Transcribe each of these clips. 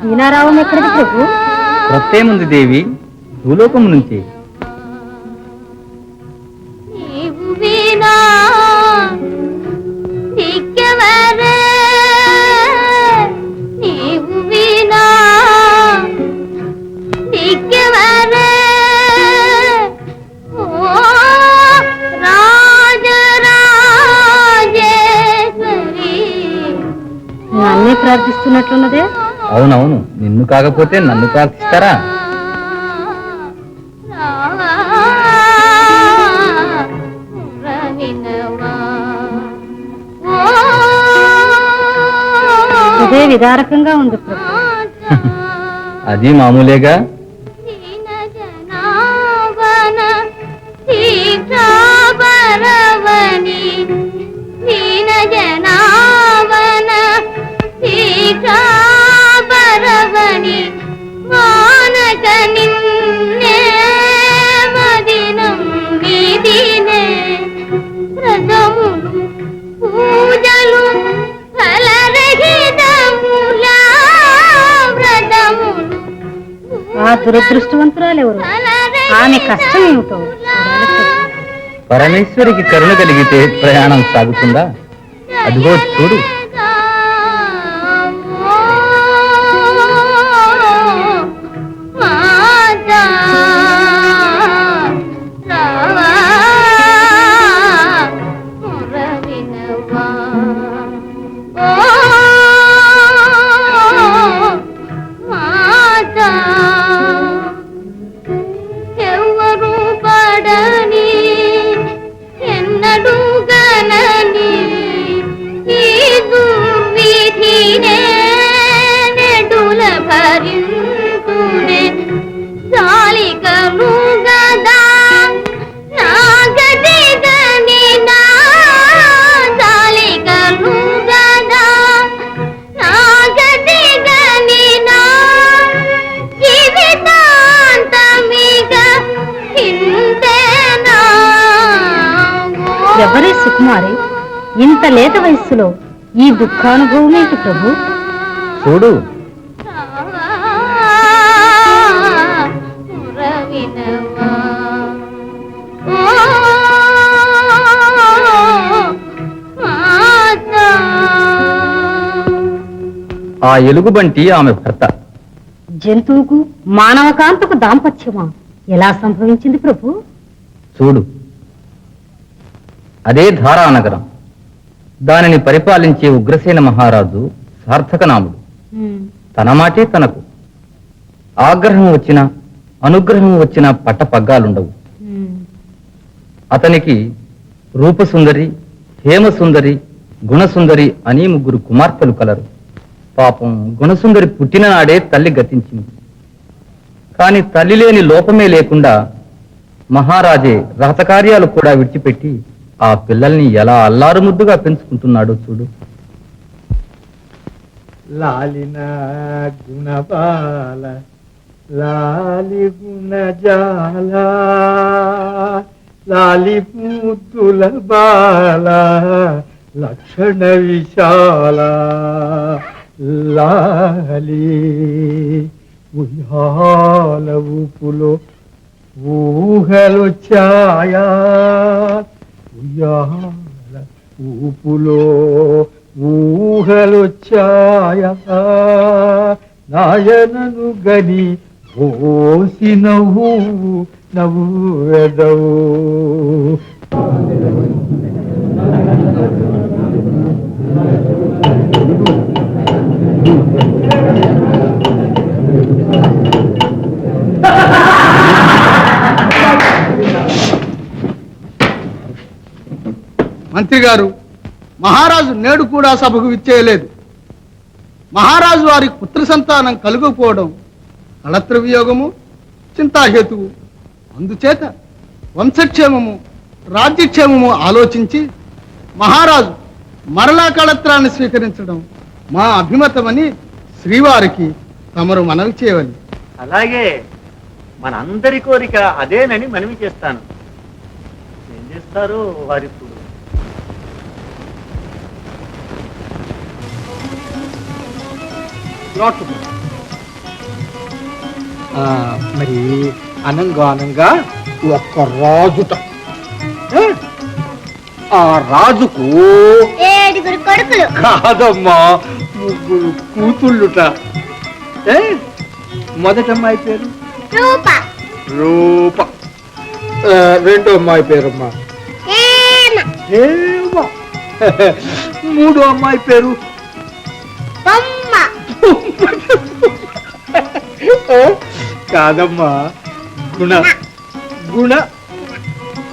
దీనారావం ఎక్కడికి ప్రభు? కొత్తేముంది దేవి, భూలోకం నుంచి. నన్నే ప్రార్థిస్తున్నట్లున్నదే. అవునవును, నిన్ను కాకపోతే నన్ను ప్రార్థిస్తారా? అదే విదారకంగా ఉంది ప్రభు. అది మామూలేగా. ఆ దురదృష్టవంతురాలెవరు? ఆమె కష్టం ఏమిటో. పరమేశ్వరికి కరుణ కలిగితే ప్రయాణం సాగుతుందా? అదిగో చూడు. ఎవరే సుకుమారి, ఇంత లేత వయస్సులో ఈ దుఃఖానుభవం ఏంటి ప్రభు? చూడు. ఆ ఎలుగుబంటి ఆమె భర్త. జంతువుకు మానవకాంతకు దాంపత్యమా? ఎలా సంభవించింది ప్రభు? చూడు, అదే ధారానగరం. దానిని పరిపాలించే ఉగ్రసేన మహారాజు సార్థకనాముడు. తన మాటే తనకు. ఆగ్రహం వచ్చినా అనుగ్రహం వచ్చినా పట్టపగ్గాలుండవు. అతనికి రూపసుందరి, హేమసుందరి, గుణసుందరి అని 3 కుమార్తెలు కలరు. పాపం గుణసుందరి పుట్టిన నాడే తల్లి గతించింది. కాని తల్లి లేని లోపమే లేకుండా మహారాజే రహతకార్యాలు కూడా విడిచిపెట్టి ఆ పిల్లల్ని ఎలా అల్లారు ముద్దుగా పెంచుకుంటున్నాడో చూడు. లాలిన గుణబాల లాలి గుణజాల లాలి ముద్దుల బాల లక్షణ విశాల లాలి ఉయ్యాల ఊపులో ఊహలు ఛాయా ఉయ్యాల ఊపులో ఊహలు ఛాయా నాయనను గని ఓసి నవ్వు నవ్వెదవు. మంత్రి గారు, మహారాజు నేడు కూడా సభకు విచ్చేయలేదు. మహారాజు వారికి పుత్ర సంతానం కలుగకపోవడం కళత్ర వియోగము, చింతాహేతువు. అందుచేత వంశక్షేమము, రాజ్యక్షేమము ఆలోచించి మహారాజు మరలా కళత్రాన్ని స్వీకరించడం మా అభిమతమని శ్రీవారికి తమరు మనవి చేయవలి. అలాగే మనందరి కోరిక అదేనని మనవి చేస్తాను. ఏం చేస్తారు వారిప్పుడు? మరి అనంగా ఒక్క రాజుట, ఆ రాజుకు 7 కొడుకులు. కాదమ్మా 3 కూతుళ్ళుట. మొదటి అమ్మాయి పేరు రూప, రూప. రెండో అమ్మాయి పేరమ్మా హేమ, హేమ. మూడో అమ్మాయి పేరు బొమ్మ, కాదమ్మా గుణ. గుణ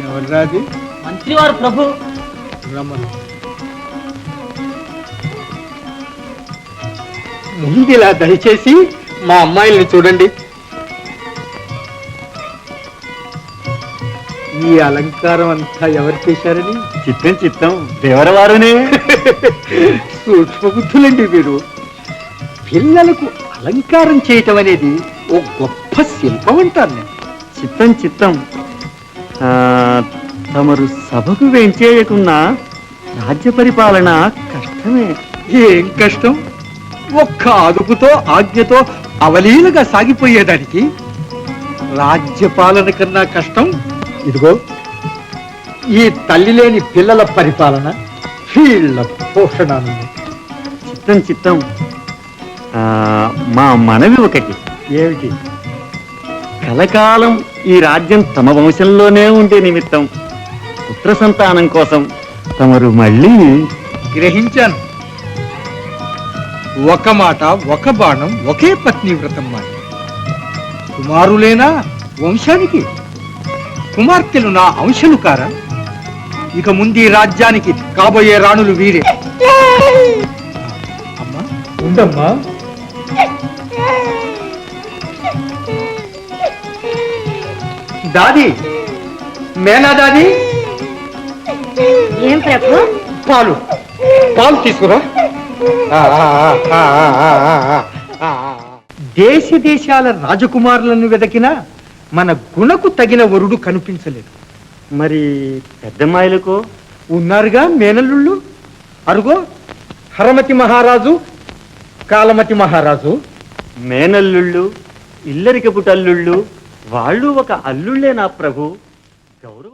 ఎవర్రాది? మంత్రివారు ప్రభు. రమణ. ముందులా దయచేసి మా అమ్మాయిల్ని చూడండి. ఈ అలంకారం అంతా ఎవరు చేశారని? చిత్తం చిత్తం దేవరవారునే. సూక్ష్మ బుద్ధులండి మీరు. పిల్లలకు అలంకారం చేయటం అనేది ఓ గొప్ప శిల్పం అంటాను నేను. చిత్తం చిత్తం. తమరు సభకు వెంచేయకున్నా రాజ్య పరిపాలన కష్టమే. ఏం కష్టం? ఒక్క అదుపుతో ఆజ్ఞతో అవలీలగా సాగిపోయేదానికి రాజ్యపాలన కన్నా కష్టం ఇదిగో ఈ తల్లి లేని పిల్లల పరిపాలన, వీళ్ళ పోషణ. చిత్తం చిత్తం. మా మనవి ఒకటి. ఏమిటి? కలకాలం ఈ రాజ్యం తమ వంశంలోనే ఉండే నిమిత్తం పుత్ర సంతానం కోసం తమరు మళ్ళీ. గ్రహించాను. ఒక మాట, ఒక బాణం, ఒకే పత్ని వ్రతం మాట. కుమారులేనా వంశానికి? కుమార్తెలు నా అంశలు కారా? ఇక ముందు ఈ రాజ్యానికి కాబోయే రాణులు వీరే. అమ్మా ఉండమ్మా. దాది, మేనా దాది, ఏం ప్రభు? పాలు పాలు తీసుకురా. దేశ దేశాల రాజకుమారులను వెదకినా మన గుణకు తగిన వరుడు కనిపించలేదు. మరి పెద్దమ్మాయిలకు ఉన్నారుగా మేనల్లుళ్ళు. అరుగో హరమతి మహారాజు, కాలమతి మహారాజు. మేనల్లుళ్ళు, ఇల్లరికపు తల్లుళ్ళు, వాళ్ళు ఒక అల్లుళ్ళే నా ప్రభు. గౌరవ